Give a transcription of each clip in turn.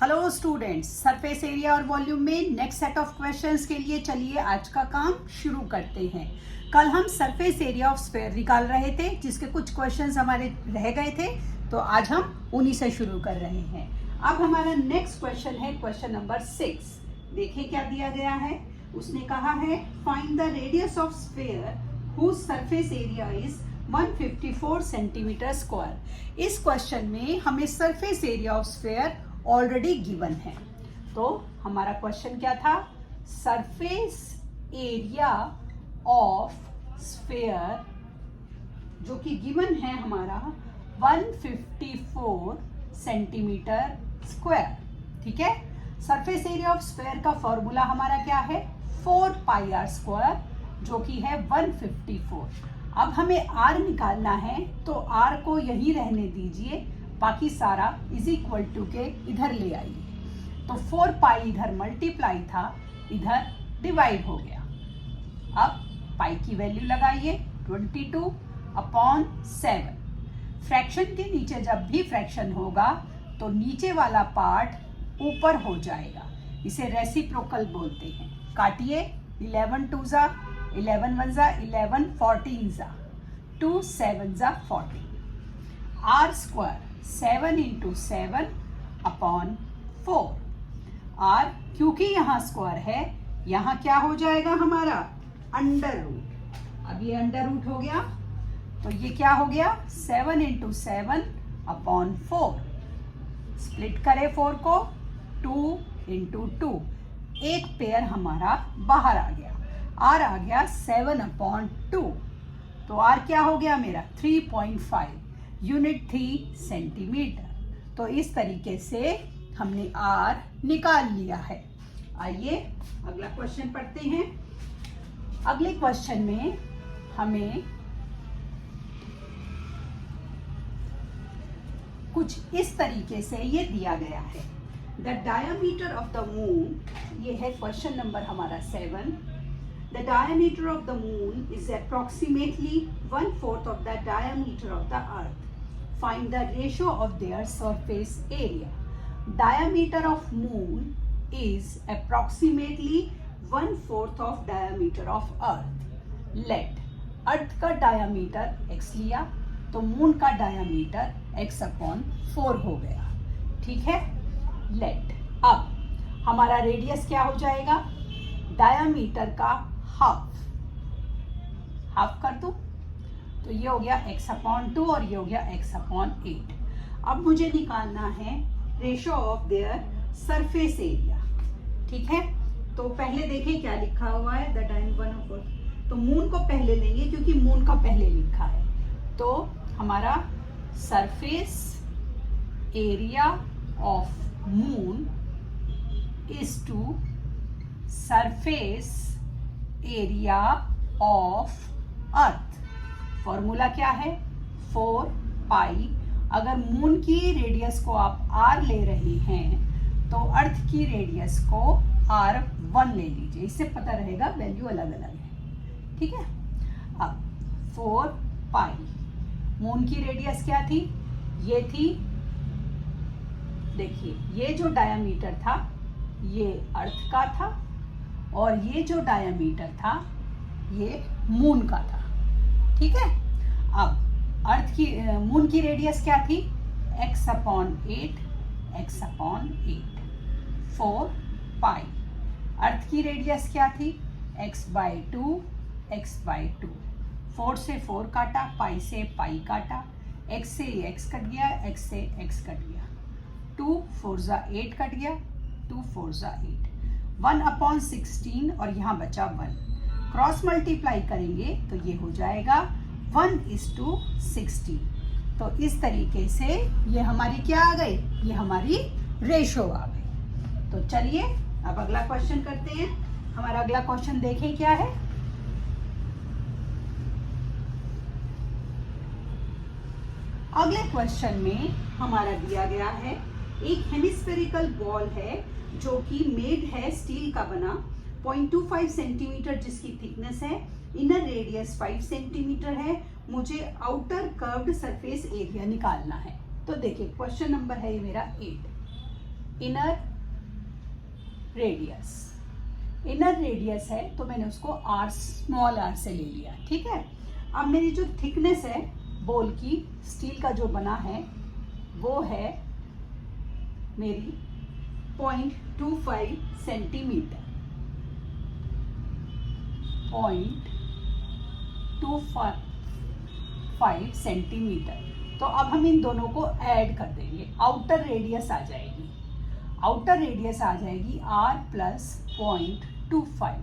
Hello students, surface area और volume में next set of questions के लिए चलिए आज का काम शुरू करते हैं। कल हम सरफेस एरिया ऑफ स्फीयर निकाल रहे थे जिसके कुछ क्वेश्चंस हमारे रह गए थे, तो आज हम उन्हीं से शुरू कर रहे हैं। अब हमारा नेक्स्ट क्वेश्चन है क्वेश्चन नंबर 6। देखिए क्या दिया गया है। उसने कहा है find the radius of sphere whose surface area is 154 centimetre square. इस क्वेश्चन में हमें surface area of sphere already given है। तो हमारा क्वेश्चन क्या था? सरफेस एरिया ऑफ स्फीयर जो कि गिवन है हमारा 154 सेंटीमीटर स्क्वायर। ठीक है, सरफेस एरिया ऑफ स्फीयर का फॉर्मूला हमारा क्या है? 4 पाई आर स्क्वायर जो कि है 154। अब हमें r निकालना है तो r को यही रहने दीजिए, बाकी सारा इज इक्वल टू के इधर ले आइए। तो 4 पाई इधर मल्टीप्लाई था, इधर डिवाइड हो गया। अब पाई की वैल्यू लगाइए 22/7। फ्रैक्शन के नीचे जब भी फ्रैक्शन होगा तो नीचे वाला पार्ट ऊपर हो जाएगा, इसे रेसिप्रोकल बोलते हैं। काटिए, 11 2 जा 11 1 जा 11 14 जा 2 7 जा 14। r square 7 × 7/4। r क्योंकि यहाँ स्क्वायर है, यहाँ क्या हो जाएगा हमारा? Under root. अब ये अंडर रूट हो गया तो ये क्या हो गया? 7 × 7/4। स्प्लिट करें 4 को, 2 × 2, एक पेयर हमारा बाहर आ गया। r आ गया 7/2। तो r क्या हो गया मेरा? 3.5 यूनिट थी सेंटीमीटर। तो इस तरीके से हमने r निकाल लिया है। आइए अगला क्वेश्चन पढ़ते हैं। अगले क्वेश्चन में हमें कुछ इस तरीके से ये दिया गया है। The diameter of the moon, ये है क्वेश्चन नंबर हमारा 7। The diameter of the moon is approximately 1/4 of the diameter of the earth. Find the ratio of their surface area. Diameter of moon is approximately 1/4 of diameter of earth. Let earth का diameter x लिया तो moon का diameter x/4 हो गया। ठीक है, let अब हमारा रेडियस क्या हो जाएगा? डायामीटर का हाफ कर दूं तो ये हो गया x/2 और ये हो गया x/8। अब मुझे निकालना है ratio of their surface area. ठीक है, तो पहले देखें क्या लिखा हुआ है। द डायमीटर, तो मून को पहले लेंगे क्योंकि मून का पहले लिखा है। तो हमारा surface area of moon is to surface area of earth. Formula क्या है? 4 पाई। अगर मून की रेडियस को आप r ले रहे हैं तो अर्थ की रेडियस को r1 ले लीजिए, इससे पता रहेगा वैल्यू अलग अलग है। ठीक है, अब 4 पाई, मून की रेडियस क्या थी? ये थी, देखिए ये जो डायामीटर था ये अर्थ का था और ये जो डायामीटर था ये मून का था। ठीक है, अब अर्थ की मून की रेडियस क्या थी? x/8 x/8 4 पाई। अर्थ की रेडियस क्या थी? x/2 x/2। 4 से 4 काटा, पाई से पाई काटा, x से x कट गया, x से x कट गया, 2 4 जा 8 कट गया, 2 4 जा 8, 1/16 और यहाँ बचा 1। क्रॉस मल्टीप्लाई करेंगे तो ये हो जाएगा 1:60। तो इस तरीके से ये हमारी क्या आ गई? ये हमारी रेशो आ गई। तो चलिए अब अगला क्वेश्चन करते हैं। हमारा अगला क्वेश्चन देखें क्या है। अगले क्वेश्चन में हमारा दिया गया है एक हेमिस्फेरिकल बॉल है जो कि मेड है स्टील का बना, 0.25 सेंटीमीटर जिसकी थिकनेस है, इनर रेडियस 5 सेंटीमीटर है। मुझे आउटर कर्व्ड सरफेस एरिया निकालना है। तो देखिए क्वेश्चन नंबर है ये मेरा 8। इनर रेडियस, इनर रेडियस है तो मैंने उसको आर, स्मॉल आर से ले लिया, ठीक है। अब मेरी जो थिकनेस है बॉल की, स्टील का जो बना है वो है मेरी 0.25 सेंटीमीटर, 0.25 सेंटीमीटर। तो अब हम इन दोनों को ऐड कर देंगे, आउटर रेडियस आ जाएगी, आउटर रेडियस आ जाएगी r प्लस 0.25,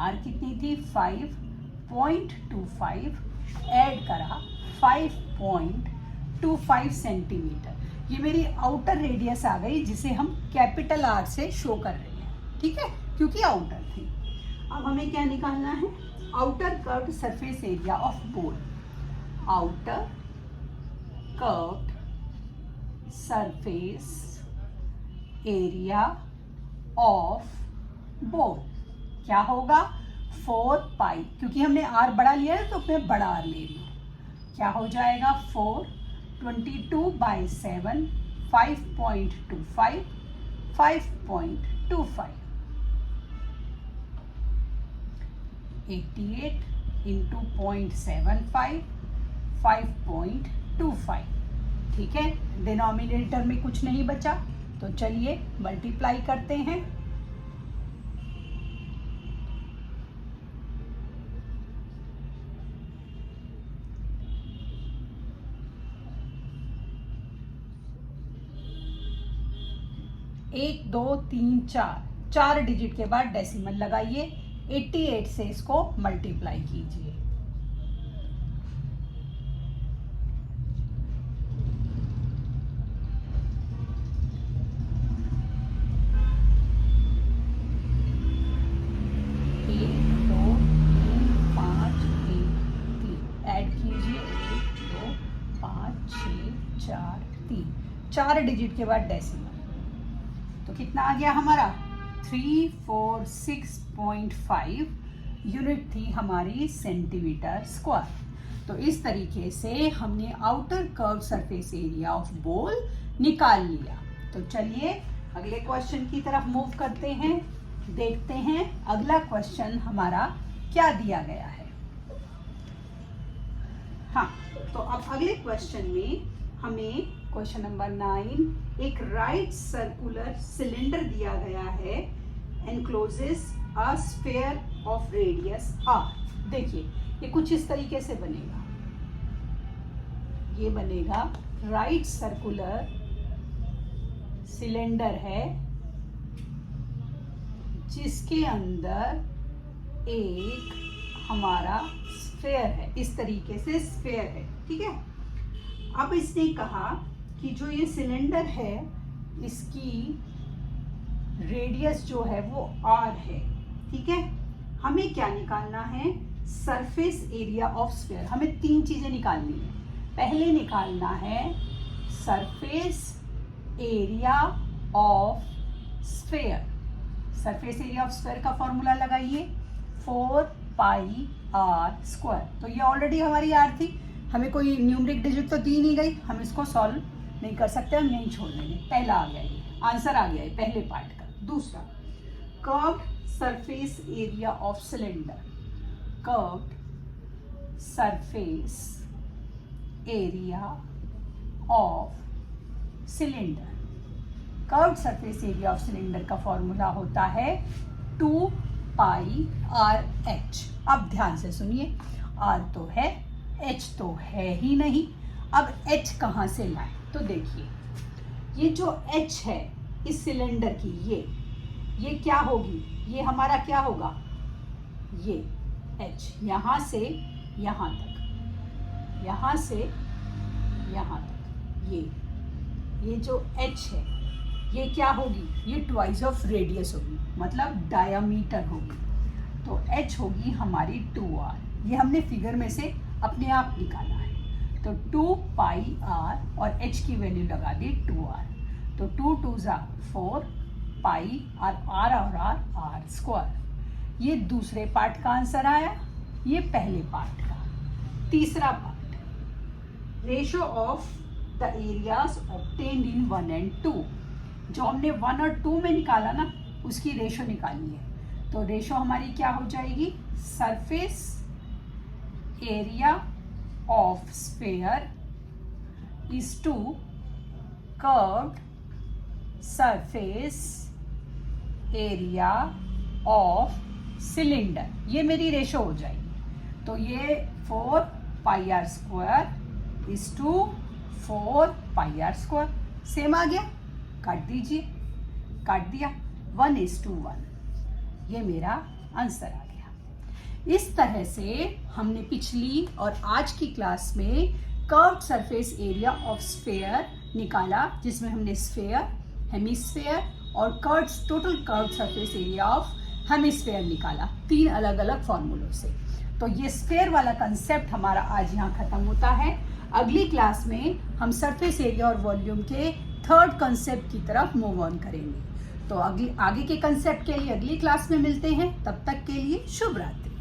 r कितनी थी 5.25, ऐड करा 5.25 सेंटीमीटर। ये मेरी आउटर रेडियस आ गई जिसे हम कैपिटल R से शो कर रहे हैं, ठीक है, क्योंकि आउटर थी। अब हमें क्या निकालना है, outer curved surface area of ball, outer curved surface area of ball क्या होगा 4 पाई, क्योंकि हमने r बड़ा लिया है तो मैं बड़ा r ले रही हूँ, क्या हो जाएगा 4/22 5.25 5.25 88 इंटू 0.75 5.25, ठीक है। डिनोमिनेटर में कुछ नहीं बचा तो चलिए मल्टीप्लाई करते हैं। एक, दो, तीन, चार डिजिट के बाद डेसिमल लगाइए, 88 से इसको मल्टीप्लाई कीजिए। चार डिजिट के बाद डेसिमल, तो कितना आ गया हमारा 346.5 यूनिट थी हमारी सेंटीमीटर स्क्वायर। तो इस तरीके से हमने outer curve surface area of ball निकाल लिया। तो चलिए अगले क्वेश्चन की तरफ मूव करते हैं, देखते हैं अगला क्वेश्चन हमारा क्या दिया गया है। हाँ, तो अब अगले क्वेश्चन में हमें क्वेश्चन नंबर 9, एक राइट सर्कुलर सिलेंडर दिया गया है, encloses a sphere of radius r। देखिए ये कुछ इस तरीके से बनेगा, ये बनेगा राइट सर्कुलर सिलेंडर है जिसके अंदर एक हमारा स्फीयर है, इस तरीके से स्फीयर है, ठीक है। अब इसने कहा कि जो ये सिलेंडर है इसकी रेडियस जो है वो r है, ठीक है। हमें क्या निकालना है, सरफेस एरिया ऑफ स्फीयर। हमें तीन चीजें निकालनी है। पहले निकालना है surface area of sphere. Surface area of sphere का फॉर्मूला लगाइए 4 पाई r स्क्वायर। तो ये ऑलरेडी हमारी r थी, हमें कोई न्यूमरिक डिजिट तो दी नहीं गई, हम इसको सॉल्व नहीं कर सकते, हम यहीं छोड़ देंगे। पहला आ गया, ये आंसर आ गया है पहले पार्ट का। दूसरा, curved surface area of cylinder, curved surface area of cylinder. Curved surface area of cylinder का फॉर्मूला होता है 2 पाई आर एच। अब ध्यान से सुनिए, r तो है, h तो है ही नहीं। अब h कहाँ से लाए, तो देखिए ये जो h है इस सिलेंडर की, ये क्या होगी, ये हमारा क्या होगा, ये h यहाँ से यहाँ तक, यहाँ से यहाँ तक, ये जो h है ये क्या होगी, ये ट्वाइस ऑफ रेडियस होगी, मतलब डायामीटर होगी। तो h होगी हमारी 2r, ये हमने फिगर में से अपने आप निकाला है। तो 2 पाई r और h की वैल्यू लगा दी 2r, तो 2 2 4 पाई और r स्क्वायर। ये दूसरे पार्ट का आंसर आया, ये पहले पार्ट का। तीसरा part, ratio of the areas obtained in 1 and 2। जो हमने 1 और 2 में निकाला ना, उसकी रेशो निकालनी है। तो रेशो हमारी क्या हो जाएगी, surface area of sphere is to curved surface area of cylinder, ये मेरी रेशो हो जाएगी। तो ये 4 pi R square is to 4 pi R square, same आ गया, काट दीजिए, काट दिया, 1:1, ये मेरा आंसर आ गया। इस तरह से हमने पिछली और आज की क्लास में curved surface area of sphere निकाला, जिसमें हमने स्फीयर, हेमिस्फीयर और total curved surface area of hemisphere निकाला, 3 अलग अलग फॉर्मूलों से। तो ये स्फीयर वाला कंसेप्ट हमारा आज यहाँ खत्म होता है। अगली क्लास में हम सरफेस एरिया और वॉल्यूम के थर्ड कंसेप्ट की तरफ मूव ऑन करेंगे। तो आगे के कंसेप्ट के लिए अगली क्लास में मिलते हैं। तब तक के लिए शुभ रात्रि।